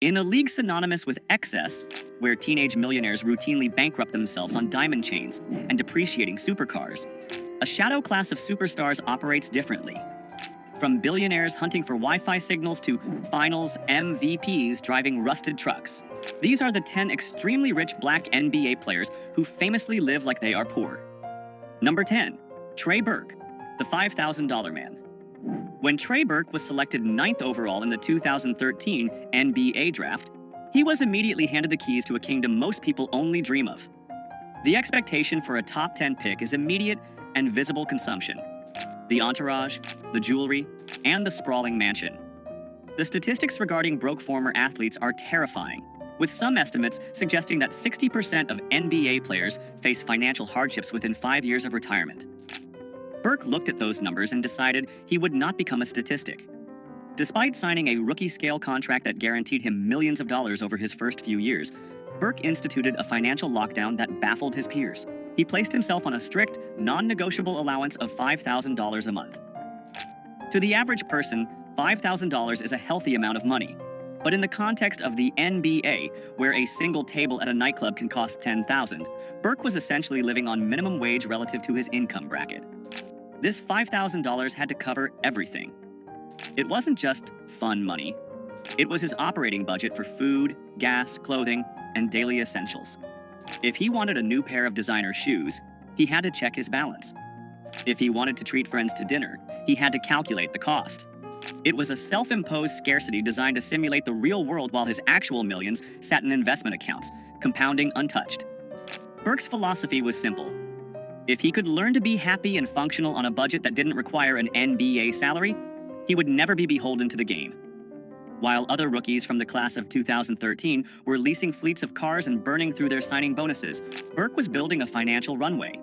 In a league synonymous with excess, where teenage millionaires routinely bankrupt themselves on diamond chains and depreciating supercars, a shadow class of superstars operates differently. From billionaires hunting for Wi-Fi signals to finals MVPs driving rusted trucks. These are the 10 extremely rich black NBA players who famously live like they are poor. Number 10. Trey Burke, the $5,000 man. When Trey Burke was selected 9th overall in the 2013 NBA draft, he was immediately handed the keys to a kingdom most people only dream of. The expectation for a top 10 pick is immediate and visible consumption. The entourage, the jewelry, and the sprawling mansion. The statistics regarding broke former athletes are terrifying, with some estimates suggesting that 60% of NBA players face financial hardships within 5 years of retirement. Burke looked at those numbers and decided he would not become a statistic. Despite signing a rookie-scale contract that guaranteed him millions of dollars over his first few years, Burke instituted a financial lockdown that baffled his peers. He placed himself on a strict, non-negotiable allowance of $5,000 a month. To the average person, $5,000 is a healthy amount of money. But in the context of the NBA, where a single table at a nightclub can cost $10,000, Burke was essentially living on minimum wage relative to his income bracket. This $5,000 had to cover everything. It wasn't just fun money. It was his operating budget for food, gas, clothing, and daily essentials. If he wanted a new pair of designer shoes, he had to check his balance. If he wanted to treat friends to dinner, he had to calculate the cost. It was a self-imposed scarcity designed to simulate the real world while his actual millions sat in investment accounts, compounding untouched. Burke's philosophy was simple. If he could learn to be happy and functional on a budget that didn't require an NBA salary, he would never be beholden to the game. While other rookies from the class of 2013 were leasing fleets of cars and burning through their signing bonuses, Burke was building a financial runway.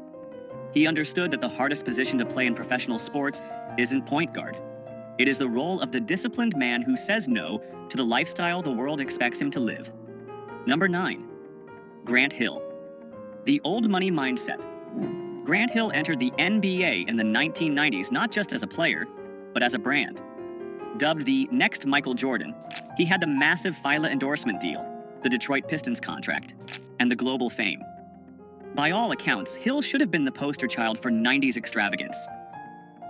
He understood that the hardest position to play in professional sports isn't point guard. It is the role of the disciplined man who says no to the lifestyle the world expects him to live. Number 9. Grant Hill. The old money mindset. Grant Hill entered the NBA in the 1990s not just as a player, but as a brand. Dubbed the next Michael Jordan, he had the massive Fila endorsement deal, the Detroit Pistons contract, and the global fame. By all accounts, Hill should have been the poster child for 90s extravagance.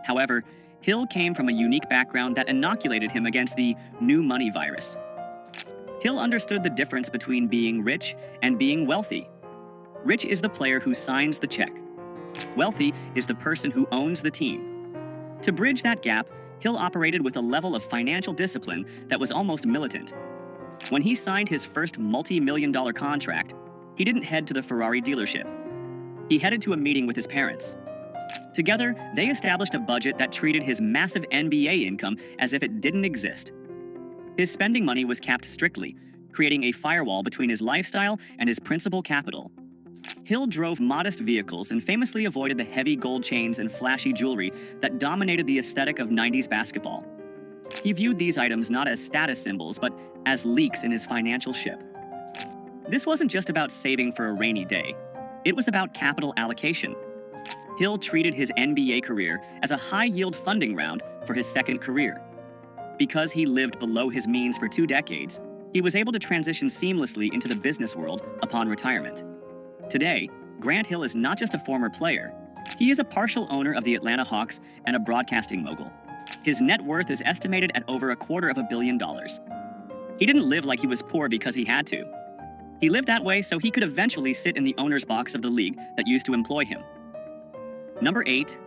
However, Hill came from a unique background that inoculated him against the new money virus. Hill understood the difference between being rich and being wealthy. Rich is the player who signs the check. Wealthy is the person who owns the team. To bridge that gap, Hill operated with a level of financial discipline that was almost militant. When he signed his first multi-million-dollar contract, he didn't head to the Ferrari dealership. He headed to a meeting with his parents. Together, they established a budget that treated his massive NBA income as if it didn't exist. His spending money was capped strictly, creating a firewall between his lifestyle and his principal capital. Hill drove modest vehicles and famously avoided the heavy gold chains and flashy jewelry that dominated the aesthetic of 90s basketball. He viewed these items not as status symbols, but as leaks in his financial ship. This wasn't just about saving for a rainy day. It was about capital allocation. Hill treated his NBA career as a high-yield funding round for his second career. Because he lived below his means for 2 decades, he was able to transition seamlessly into the business world upon retirement. Today, Grant Hill is not just a former player. He is a partial owner of the Atlanta Hawks and a broadcasting mogul. His net worth is estimated at over $250 million. He didn't live like he was poor because he had to. He lived that way so he could eventually sit in the owner's box of the league that used to employ him. Number 8.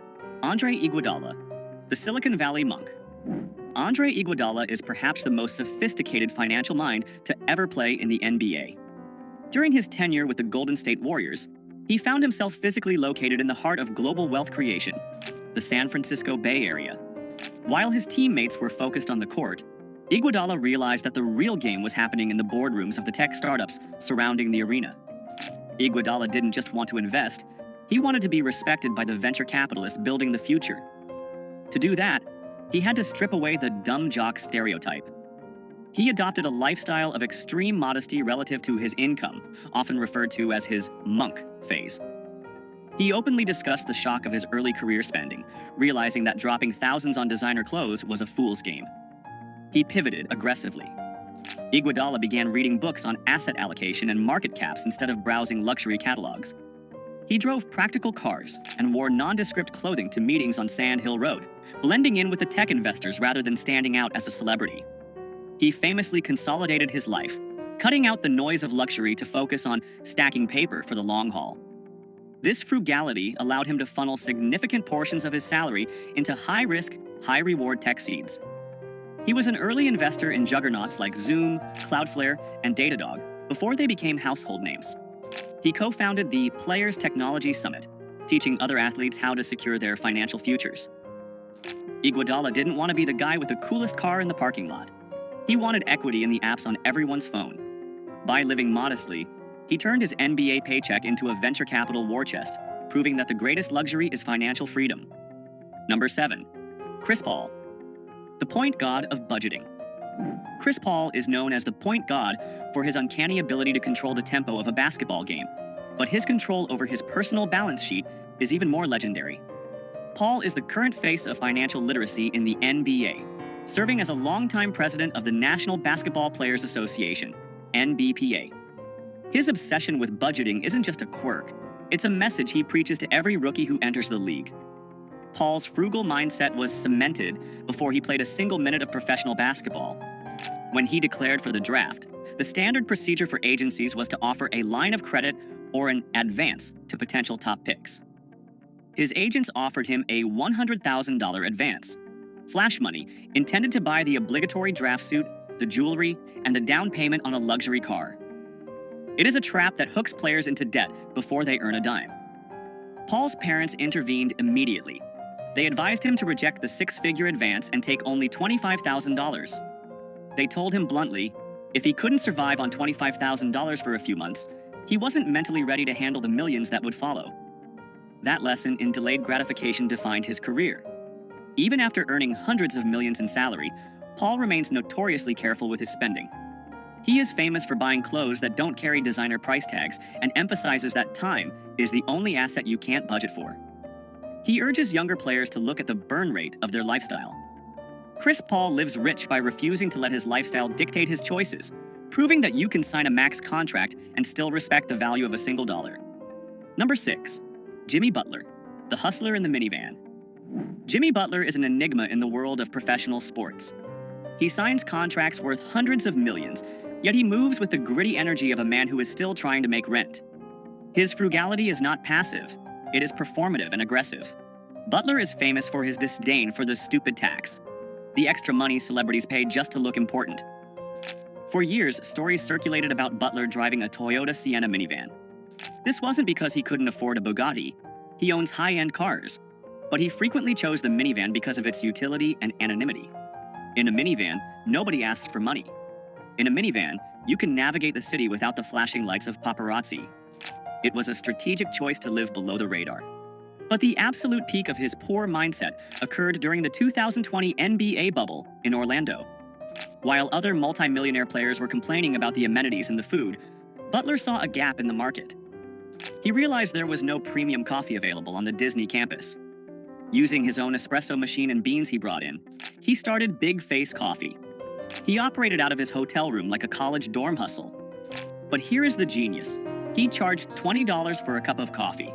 Andre Iguodala, the Silicon Valley monk. Andre Iguodala is perhaps the most sophisticated financial mind to ever play in the NBA. During his tenure with the Golden State Warriors, he found himself physically located in the heart of global wealth creation, the San Francisco Bay Area. While his teammates were focused on the court, Iguodala realized that the real game was happening in the boardrooms of the tech startups surrounding the arena. Iguodala didn't just want to invest, he wanted to be respected by the venture capitalists building the future. To do that, he had to strip away the dumb jock stereotype. He adopted a lifestyle of extreme modesty relative to his income, often referred to as his monk phase. He openly discussed the shock of his early career spending, realizing that dropping thousands on designer clothes was a fool's game. He pivoted aggressively. Iguodala began reading books on asset allocation and market caps instead of browsing luxury catalogs. He drove practical cars and wore nondescript clothing to meetings on Sand Hill Road, blending in with the tech investors rather than standing out as a celebrity. He famously consolidated his life, cutting out the noise of luxury to focus on stacking paper for the long haul. This frugality allowed him to funnel significant portions of his salary into high-risk, high-reward tech seeds. He was an early investor in juggernauts like Zoom, Cloudflare, and Datadog before they became household names. He co-founded the Players Technology Summit, teaching other athletes how to secure their financial futures. Iguodala didn't want to be the guy with the coolest car in the parking lot. He wanted equity in the apps on everyone's phone. By living modestly, he turned his NBA paycheck into a venture capital war chest, proving that the greatest luxury is financial freedom. Number 7. Chris Paul, the point god of budgeting. Chris Paul is known as the point god for his uncanny ability to control the tempo of a basketball game, but his control over his personal balance sheet is even more legendary. Paul is the current face of financial literacy in the NBA, serving as a longtime president of the National Basketball Players Association, NBPA. His obsession with budgeting isn't just a quirk, it's a message he preaches to every rookie who enters the league. Paul's frugal mindset was cemented before he played a single minute of professional basketball. When he declared for the draft, the standard procedure for agencies was to offer a line of credit or an advance to potential top picks. His agents offered him a $100,000 advance, flash money intended to buy the obligatory draft suit, the jewelry, and the down payment on a luxury car. It is a trap that hooks players into debt before they earn a dime. Paul's parents intervened immediately. They advised him to reject the six-figure advance and take only $25,000. They told him bluntly, if he couldn't survive on $25,000 for a few months, he wasn't mentally ready to handle the millions that would follow. That lesson in delayed gratification defined his career. Even after earning hundreds of millions in salary, Paul remains notoriously careful with his spending. He is famous for buying clothes that don't carry designer price tags and emphasizes that time is the only asset you can't budget for. He urges younger players to look at the burn rate of their lifestyle. Chris Paul lives rich by refusing to let his lifestyle dictate his choices, proving that you can sign a max contract and still respect the value of a single dollar. Number 6. Jimmy Butler, the hustler in the minivan. Jimmy Butler is an enigma in the world of professional sports. He signs contracts worth hundreds of millions, yet he moves with the gritty energy of a man who is still trying to make rent. His frugality is not passive, it is performative and aggressive. Butler is famous for his disdain for the stupid tax, the extra money celebrities pay just to look important. For years, stories circulated about Butler driving a Toyota Sienna minivan. This wasn't because he couldn't afford a Bugatti. He owns high-end cars, but he frequently chose the minivan because of its utility and anonymity. In a minivan, nobody asks for money. In a minivan, you can navigate the city without the flashing lights of paparazzi. It was a strategic choice to live below the radar. But the absolute peak of his poor mindset occurred during the 2020 NBA bubble in Orlando. While other multimillionaire players were complaining about the amenities and the food, Butler saw a gap in the market. He realized there was no premium coffee available on the Disney campus. Using his own espresso machine and beans he brought in, he started Big Face Coffee. He operated out of his hotel room like a college dorm hustle. But here is the genius. He charged $20 for a cup of coffee.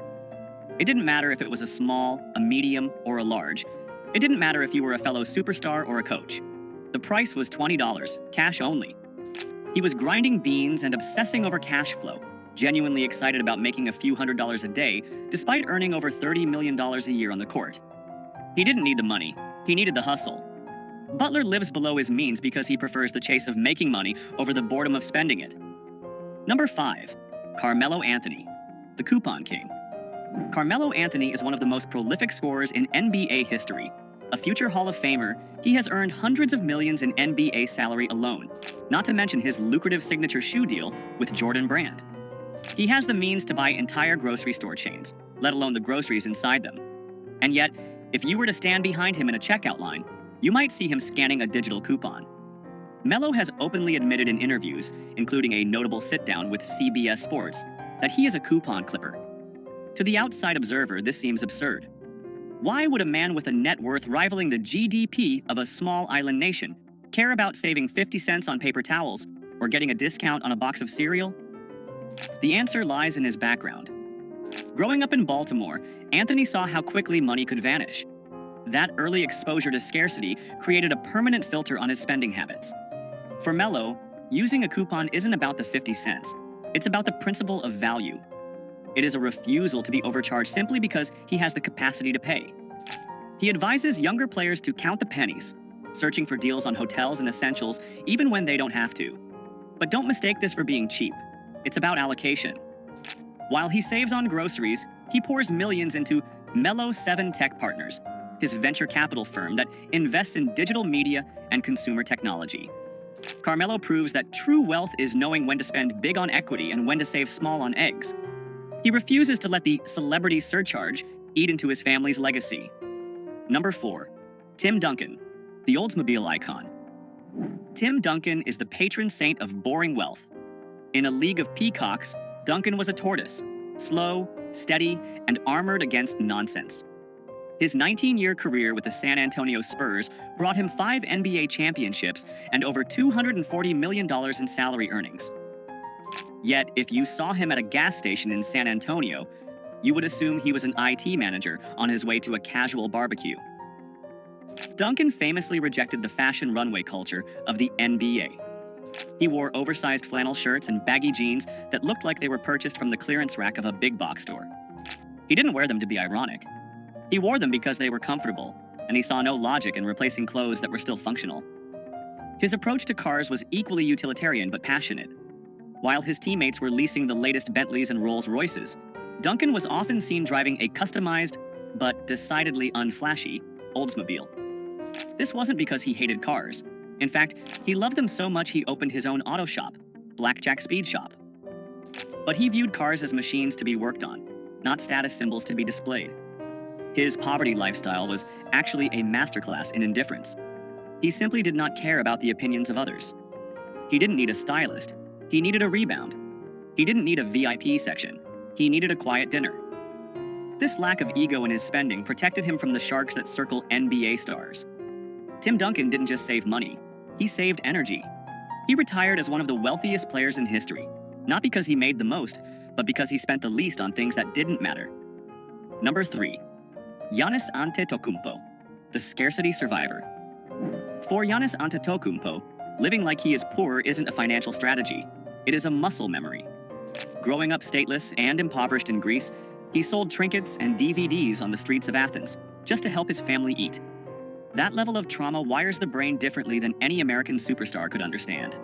It didn't matter if it was a small, a medium, or a large. It didn't matter if you were a fellow superstar or a coach. The price was $20, cash only. He was grinding beans and obsessing over cash flow, genuinely excited about making a few $100s a day, despite earning over $30 million a year on the court. He didn't need the money, he needed the hustle. Butler lives below his means because he prefers the chase of making money over the boredom of spending it. Number 5. Carmelo Anthony, the coupon king. Carmelo Anthony is one of the most prolific scorers in NBA history. A future Hall of Famer, he has earned hundreds of millions in NBA salary alone, not to mention his lucrative signature shoe deal with Jordan Brand. He has the means to buy entire grocery store chains, let alone the groceries inside them. And yet, if you were to stand behind him in a checkout line, you might see him scanning a digital coupon. Melo has openly admitted in interviews, including a notable sit-down with CBS Sports, that he is a coupon clipper. To the outside observer, this seems absurd. Why would a man with a net worth rivaling the GDP of a small island nation care about saving 50 cents on paper towels or getting a discount on a box of cereal? The answer lies in his background. Growing up in Baltimore, Anthony saw how quickly money could vanish. That early exposure to scarcity created a permanent filter on his spending habits. For Mello, using a coupon isn't about the 50 cents. It's about the principle of value. It is a refusal to be overcharged simply because he has the capacity to pay. He advises younger players to count the pennies, searching for deals on hotels and essentials even when they don't have to. But don't mistake this for being cheap. It's about allocation. While he saves on groceries, he pours millions into Mello 7 Tech Partners, his venture capital firm that invests in digital media and consumer technology. Carmelo proves that true wealth is knowing when to spend big on equity and when to save small on eggs. He refuses to let the celebrity surcharge eat into his family's legacy. Number 4. Tim Duncan, the Oldsmobile icon. Tim Duncan is the patron saint of boring wealth. In a league of peacocks, Duncan was a tortoise, slow, steady, and armored against nonsense. His 19-year career with the San Antonio Spurs brought him 5 NBA championships and over $240 million in salary earnings. Yet, if you saw him at a gas station in San Antonio, you would assume he was an IT manager on his way to a casual barbecue. Duncan famously rejected the fashion runway culture of the NBA. He wore oversized flannel shirts and baggy jeans that looked like they were purchased from the clearance rack of a big box store. He didn't wear them to be ironic. He wore them because they were comfortable, and he saw no logic in replacing clothes that were still functional. His approach to cars was equally utilitarian but passionate. While his teammates were leasing the latest Bentleys and Rolls-Royces, Duncan was often seen driving a customized, but decidedly unflashy, Oldsmobile. This wasn't because he hated cars. In fact, he loved them so much he opened his own auto shop, Blackjack Speed Shop. But he viewed cars as machines to be worked on, not status symbols to be displayed. His poverty lifestyle was actually a masterclass in indifference. He simply did not care about the opinions of others. He didn't need a stylist. He needed a rebound. He didn't need a VIP section. He needed a quiet dinner. This lack of ego in his spending protected him from the sharks that circle NBA stars. Tim Duncan didn't just save money. He saved energy. He retired as one of the wealthiest players in history, not because he made the most, but because he spent the least on things that didn't matter. Number 3. Giannis Antetokounmpo, the scarcity survivor. For Giannis Antetokounmpo, living like he is poor isn't a financial strategy. It is a muscle memory. Growing up stateless and impoverished in Greece, he sold trinkets and DVDs on the streets of Athens just to help his family eat. That level of trauma wires the brain differently than any American superstar could understand.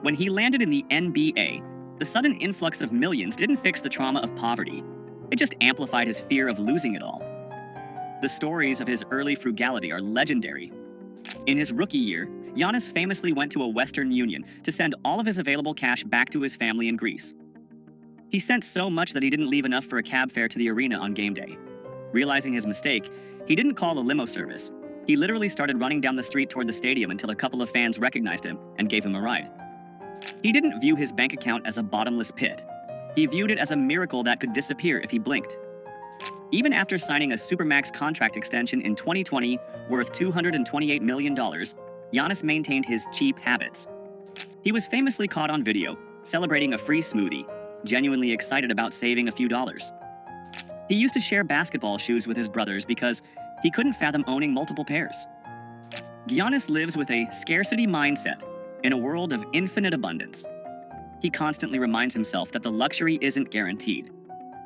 When he landed in the NBA, the sudden influx of millions didn't fix the trauma of poverty. It just amplified his fear of losing it all. The stories of his early frugality are legendary. In his rookie year, Giannis famously went to a Western Union to send all of his available cash back to his family in Greece. He sent so much that he didn't leave enough for a cab fare to the arena on game day. Realizing his mistake, he didn't call a limo service. He literally started running down the street toward the stadium until a couple of fans recognized him and gave him a ride. He didn't view his bank account as a bottomless pit. He viewed it as a miracle that could disappear if he blinked. Even after signing a Supermax contract extension in 2020 worth $228 million, Giannis maintained his cheap habits. He was famously caught on video, celebrating a free smoothie, genuinely excited about saving a few dollars. He used to share basketball shoes with his brothers because he couldn't fathom owning multiple pairs. Giannis lives with a scarcity mindset in a world of infinite abundance. He constantly reminds himself that the luxury isn't guaranteed.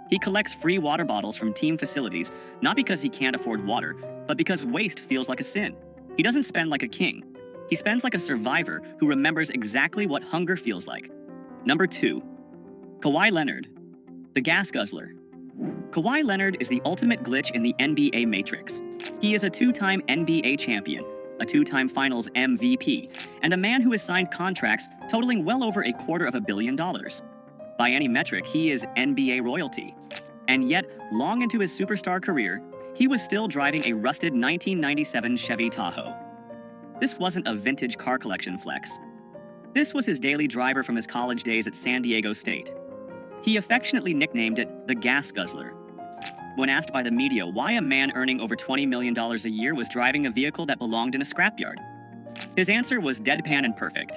He collects free water bottles from team facilities, not because he can't afford water, but because waste feels like a sin. He doesn't spend like a king. He spends like a survivor who remembers exactly what hunger feels like. Number 2. Kawhi Leonard, the gas guzzler. Kawhi Leonard is the ultimate glitch in the NBA matrix. He is a 2-time NBA champion, a 2-time Finals MVP, and a man who has signed contracts totaling well over $250 million. By any metric, he is NBA royalty. And yet, long into his superstar career, he was still driving a rusted 1997 Chevy Tahoe. This wasn't a vintage car collection flex. This was his daily driver from his college days at San Diego State. He affectionately nicknamed it the gas guzzler. When asked by the media why a man earning over $20 million a year was driving a vehicle that belonged in a scrapyard, his answer was deadpan and perfect.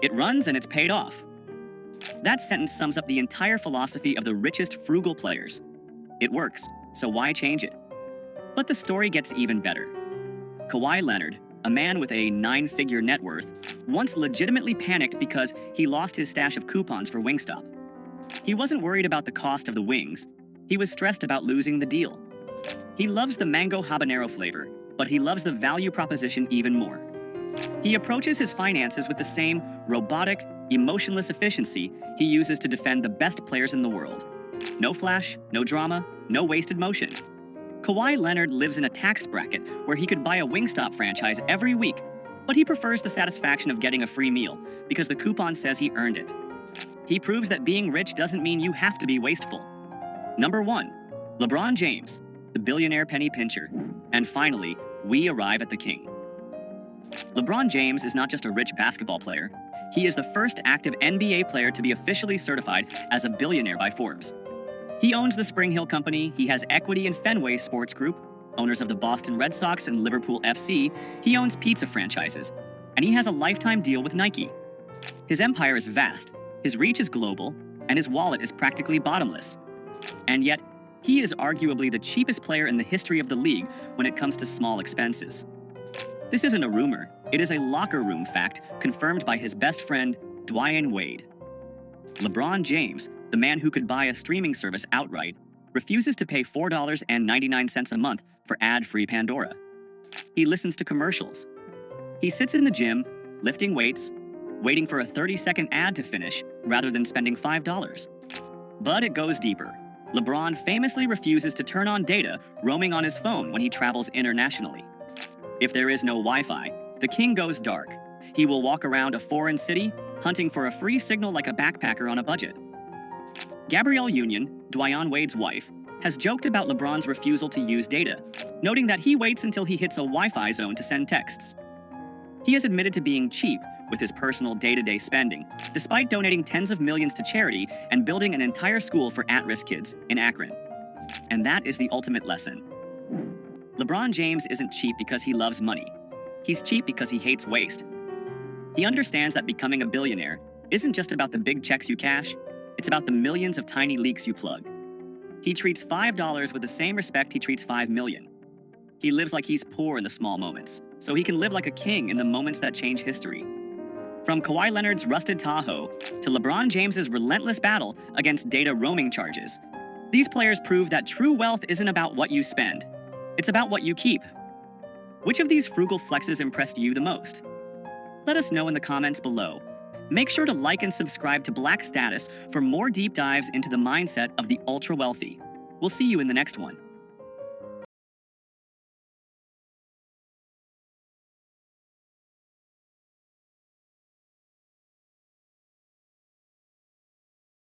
It runs and it's paid off. That sentence sums up the entire philosophy of the richest frugal players. It works, so why change it? But the story gets even better. Kawhi Leonard, a man with a 9-figure net worth, once legitimately panicked because he lost his stash of coupons for Wingstop. He wasn't worried about the cost of the wings. He was stressed about losing the deal. He loves the mango habanero flavor, but he loves the value proposition even more. He approaches his finances with the same robotic, emotionless efficiency he uses to defend the best players in the world. No flash, no drama, no wasted motion. Kawhi Leonard lives in a tax bracket where he could buy a Wingstop franchise every week, but he prefers the satisfaction of getting a free meal because the coupon says he earned it. He proves that being rich doesn't mean you have to be wasteful. Number 1. LeBron James, the billionaire penny pincher. And finally, we arrive at the king. LeBron James is not just a rich basketball player. He is the first active NBA player to be officially certified as a billionaire by Forbes. He owns the Spring Hill Company, he has equity in Fenway Sports Group, owners of the Boston Red Sox and Liverpool FC, he owns pizza franchises, and he has a lifetime deal with Nike. His empire is vast, his reach is global, and his wallet is practically bottomless. And yet, he is arguably the cheapest player in the history of the league when it comes to small expenses. This isn't a rumor, it is a locker room fact confirmed by his best friend, Dwyane Wade. LeBron James, the man who could buy a streaming service outright, refuses to pay $4.99 a month for ad-free Pandora. He listens to commercials. He sits in the gym, lifting weights, waiting for a 30-second ad to finish rather than spending $5. But it goes deeper. LeBron famously refuses to turn on data roaming on his phone when he travels internationally. If there is no Wi-Fi, the king goes dark. He will walk around a foreign city, hunting for a free signal like a backpacker on a budget. Gabrielle Union, Dwyane Wade's wife, has joked about LeBron's refusal to use data, noting that he waits until he hits a Wi-Fi zone to send texts. He has admitted to being cheap with his personal day-to-day spending, despite donating tens of millions to charity and building an entire school for at-risk kids in Akron. And that is the ultimate lesson. LeBron James isn't cheap because he loves money. He's cheap because he hates waste. He understands that becoming a billionaire isn't just about the big checks you cash, it's about the millions of tiny leaks you plug. He treats $5 with the same respect he treats $5 million. He lives like he's poor in the small moments, so he can live like a king in the moments that change history. From Kawhi Leonard's rusted Tahoe to LeBron James's relentless battle against data roaming charges, these players prove that true wealth isn't about what you spend. It's about what you keep. Which of these frugal flexes impressed you the most? Let us know in the comments below. Make sure to like and subscribe to Black Status for more deep dives into the mindset of the ultra-wealthy. We'll see you in the next one.